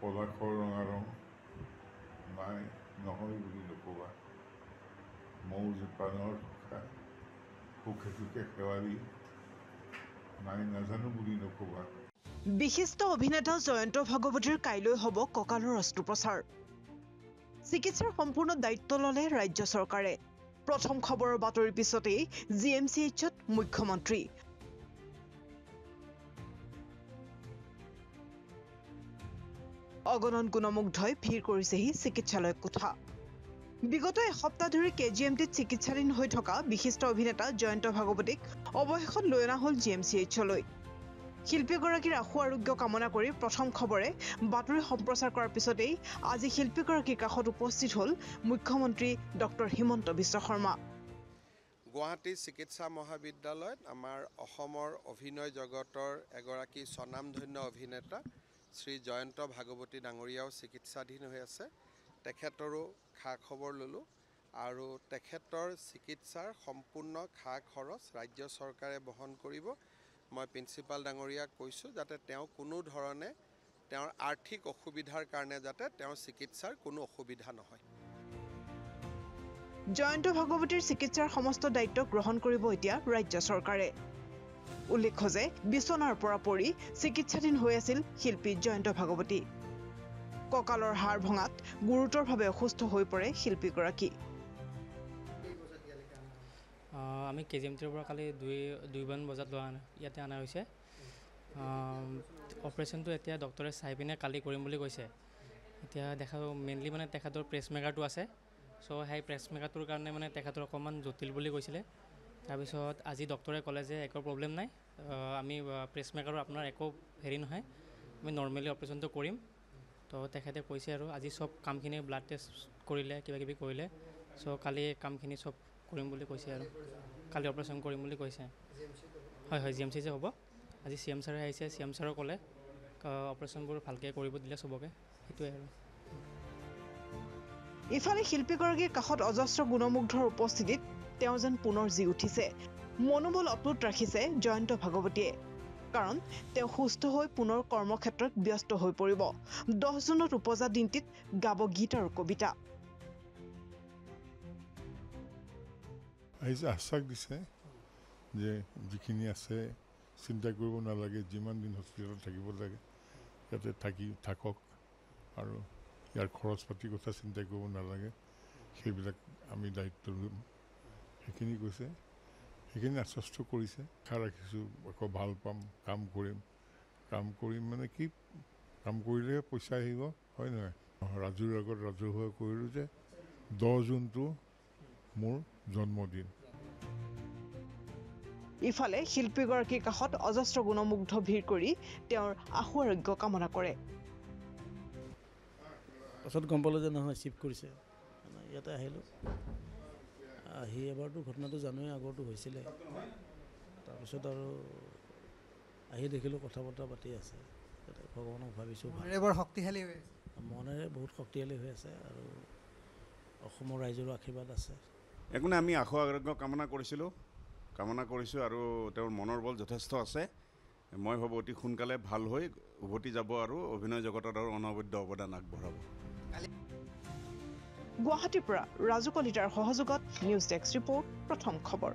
পলাশৰ ৰঙা ৰং নাই নহয় বুলি নক'বা মৌ জোপানৰ সুখে সুখে শেৱালি নাই নাজানো বুলি নক'বা। বিশিষ্ট অভিনেতা জয়ন্ত ভাগৱতীৰ কাইলৈ হ'ব কঁকালৰ অস্ত্ৰোপচাৰ। চিকিৎসাৰ সম্পূৰ্ণ দায়িত্ব ল'লে ৰাজ্য চৰকাৰে। প্ৰথম খবৰৰ বাতৰিৰ পিছতেই GMCHত মুখ্যমন্ত্ৰী। অগণন গুণমুগ্ধই ভিৰ কৰিছেহি চিকিৎসালয় কোঠা। বিগত এসপ্তাহ ধৰি KGMTত চিকিৎসাধীন হৈ থকা বিশিষ্ট অভিনেতা জয়ন্ত ভাগৱতীক অৱশেষত লৈ অনা হ'ল GMCHলৈ। শিল্পীগৰাকীৰ আশু আৰোগ্য কামনা কৰি প্ৰথম খবৰে বাতৰি সম্প্ৰচাৰ কৰাৰ পিছতেই আজি শিল্পীগৰাকীৰ কাষত উপস্থিত হ'ল মুখ্যমন্ত্ৰী ডক্টৰ হিমন্ত বিশ্ব শৰ্মা। গুৱাহাটী চিকিৎসা মহাবিদ্যালয়ত আমাৰ অসমৰ অভিনয় জগতৰ এগৰাকী স্বনামধন্য অভিনেতা শ্ৰী জয়ন্ত ভাগৱতী ডাঙৰীয়াও চিকিৎসাধীন হৈ আছে। তেখেতৰো খা খবৰ ল'লোঁ আৰু তেখেতৰ চিকিৎসাৰ সম্পূৰ্ণ খা খৰচ ৰাজ্য চৰকাৰে বহন কৰিব। মই প্ৰিন্সিপাল ডাঙৰীয়াক কৈছোঁ যাতে তেওঁ কোনো ধৰণে তেওঁৰ আৰ্থিক অসুবিধাৰ কাৰণে যাতে তেওঁৰ চিকিৎসাৰ কোনো অসুবিধা নহয়। জয়ন্ত ভাগৱতীৰ চিকিৎসাৰ সমস্ত দায়িত্ব গ্ৰহণ কৰিব এতিয়া ৰাজ্য চৰকাৰে। উল্লেখ্য যে বিচনাৰ পৰা পৰি চিকিৎসাধীন হৈ আছিল শিল্পী জয়ন্ত ভাগৱতী। কঁকালৰ হাড় ভঙাত গুৰুতৰভাৱে অসুস্থ হৈ পৰে শিল্পীগৰাকী। আমি KGMTৰ পৰা কালি দুইমান বজাত ইয়াতে অনা হৈছে। অপাৰেশ্যনটো এতিয়া ডক্টৰে চাই পিনে কালি কৰিম বুলি কৈছে। এতিয়া মেইনলি মানে তেখেতৰ প্ৰেছ মেকাৰটো আছে। চ' সেই প্ৰেছ মেকাৰটোৰ কাৰণে মানে তেখেতৰ অকণমান জটিল বুলি কৈছিলে। তাৰপিছত আজি ডক্টৰে ক'লে যে একো প্ৰব্লেম নাই, আমি প্ৰেছ মেকাৰৰ আপোনাৰ একো হেৰি নহয়, আমি নৰ্মেলি অপাৰেশ্যনটো কৰিম। তো তেখেতে কৈছে আৰু আজি চব কামখিনি ব্লাড টেষ্ট কৰিলে কিবাকিবি কৰিলে। চ' কালি কামখিনি চব কৰিম বুলি কৈছে আৰু কালি অপাৰেশ্যন কৰিম বুলি কৈছে। হয় GMCতে হ'ব। আজি CM ছাৰে আহিছে, CM ছাৰেও ক'লে অপাৰেশ্যনবোৰ ভালকৈ কৰিব দিলে চবকে, সেইটোৱে আৰু। ইফালে শিল্পীগৰাকীৰ কাষত অজস্ৰ গুণমুগ্ধৰ উপস্থিতিত তেওঁ যেন পুনৰ জি উঠিছে। মনোবল অটুট ৰাখিছে জয়ন্ত ভাগৱতীয়ে, কাৰণ তেওঁ সুস্থ হৈ পুনৰ কৰ্মক্ষেত্ৰত ব্যস্ত হৈ পৰিব। 10 জুনত উপজা দিনটিত গাব গীত আৰু কবিতা। আশ্বাস দিছে যে যিখিনি আছে চিন্তা কৰিব নালাগে, যিমান দিন হস্পিটেলত থাকিব লাগে ইয়াতে থাকক আৰু ইয়াৰ খৰচ পাতিৰ কথা চিন্তা কৰিব নালাগে, সেইবিলাক আমি দায়িত্ব ল'ম, সেইখিনি কৈছে। সেইখিনি আশ্বস্ত কৰিছে। আশা ৰাখিছোঁ আকৌ ভাল পাম, কাম কৰিম মানে কি, কাম কৰিলে পইচা আহিব, হয় নহয়? ৰাজুৰ আগত ৰাজহুৱা কৰিলোঁ যে 10 জুনটো মোৰ জন্মদিন। ইফালে শিল্পীগৰাকীৰ কাষত অজস্ৰ গুণমুগ্ধ ভিৰ কৰি তেওঁৰ আশু আৰোগ্য কামনা কৰে। পাছত গম পালোঁ যে নহয় চিফ্ট কৰিছে, ইয়াতে আহিলোঁ। আহি এবাৰতো ঘটনাটো জানোৱেই, আগৰটো হৈছিলে। তাৰপিছত আৰু আহি দেখিলোঁ কথা বতৰা পাতি আছে। ভগৱানক ভাবিছোঁ বৰ শক্তিশালী হৈ আছে, মনেৰে বহুত শক্তিশালী হৈ আছে আৰু অসমৰ ৰাইজৰো আশীৰ্বাদ আছে। একো নাই, আমি আশু আৰোগ্য কামনা কৰিছোঁ আৰু তেওঁৰ মনৰ বল যথেষ্ট আছে। মই ভাবোঁ অতি সোনকালে ভাল হৈ উভতি যাব আৰু অভিনয় জগতত আৰু অনবদ্য অৱদান আগবঢ়াব। গুৱাহাটীৰ পৰা ৰাজু কলিতাৰ সহযোগত নিউজ ডেস্ক ৰিপৰ্ট, প্ৰথম খবৰ।